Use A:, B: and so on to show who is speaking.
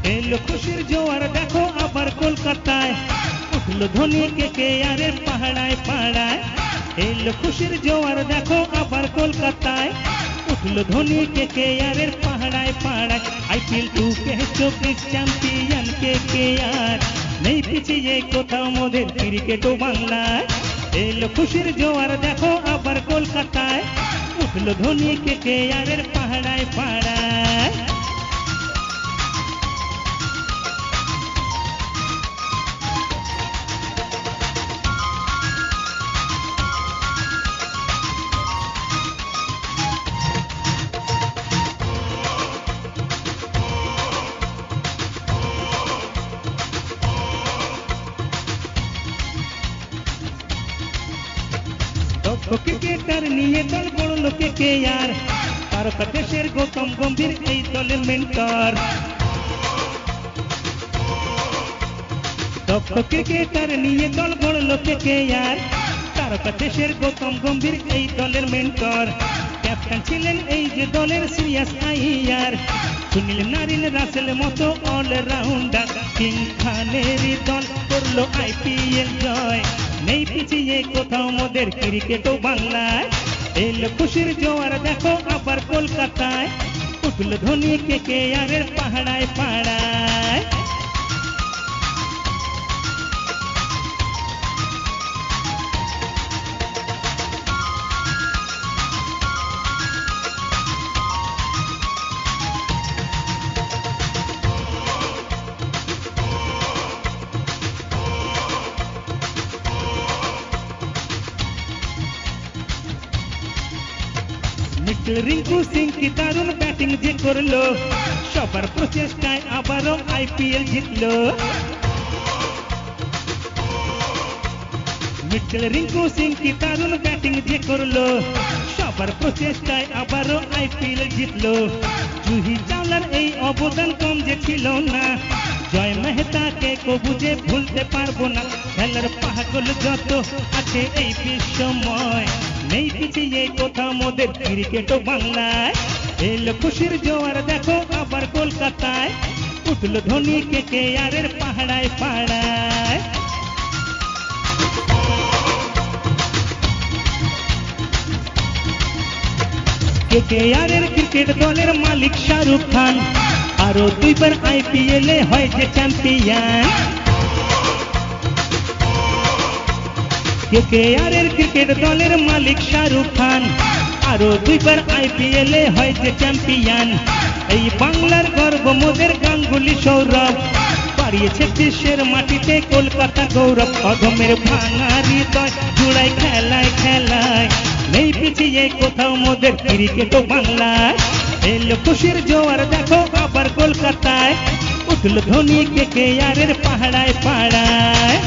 A: এলো খুশির জোয়ার দেখো আবার কলকাতায়, উঠলো ধনী কেকেআরের পাহাড়ায় পাহাড়ায়। এলো খুশির জোয়ার দেখো আবার কলকাতায়, উঠলো ধনী কেকেআরের পাহাড়ায় পাহাড়ায়। IPL 2K24 চ্যাম্পিয়ন কেকেআর, নেই পিছিয়ে কোথাও মোদের ক্রিকেট ও বাংলায়। এলো খুশির জোয়ার দেখো আবার কলকাতায়, উঠলো ধনী কেকেআরের পাহাড়ায় পাহাড়ায়। ক্রিকেটার নিয়ে দল গড়ল কেকেআর, তারকা দেশের গৌতম গম্ভীর এই দলের মেন্টর। দক্ষ ক্রিকেটার নিয়ে দল গড়ল কেকেআর, তারকা দেশের গৌতম গম্ভীর এই দলের মেন্টর। ক্যাপ্টেন ছিলেন এই যে দলের শ্রেয়াস আইয়ার, সুনীল নারিন রাসেল মতো অলরাউন্ডার। কিং খানের দল করলো IPL জয়, নেই পিছিয়ে কোথাও মোদের ক্রিকেট ও বাংলায়। এলো খুশির জোয়ার দেখো আবার কলকাতায়, উঠলো ধনী কেকেআরের পাহাড়ায় পাহাড়ায়। মিস্টার রিঙ্কু সিং কি দারুণ ব্যাটিং যে করলো, সবার প্রচেষ্টায় আবারও IPL জিতলো। মিস্টার রিঙ্কু সিং কি দারুণ ব্যাটিং যে করলো, সবার প্রচেষ্টায় আবারও IPL জিতলো। জুহি চাওলার এই অবদান কম যে ছিল না, জয় মেহতাকে কবু যে ভুলতে পারবো না। খেলার পাগল যত আছে এই বিশ্বময়, নেই পিছিয়ে কোথাও মোদের ক্রিকেট ও বাংলায়। এলো খুশির জোয়ার দেখো আবার কলকাতায়, উঠলো ধনী কেকেআরের পাহাড়ায় পাহাড়ায়। কেকেআরের ক্রিকেট দলের মালিক শাহরুখ খান, আরো দুইবার IPL এ হয় যে চ্যাম্পিয়ন। কেকেআরের ক্রিকেট দলের মালিক শাহরুখ খান, আরো দুইবার IPL এ হয় যে চ্যাম্পিয়ন। এই বাংলার গর্ব মোদের গাঙ্গুলি সৌরভ, বাড়িয়েছে দেশের মাটিতে কলকাতা গৌরব। অধমের ভাঙা হৃদয় জুড়াই খেলায় খেলায়, নেই পিছিয়ে কোথাও মোদের ক্রিকেট ও বাংলায়। এলো খুশির জোয়ার দেখো আবার কলকাতায়, উঠলো ধনী কেকেআরের পাহাড়ায় পাহাড়ায়।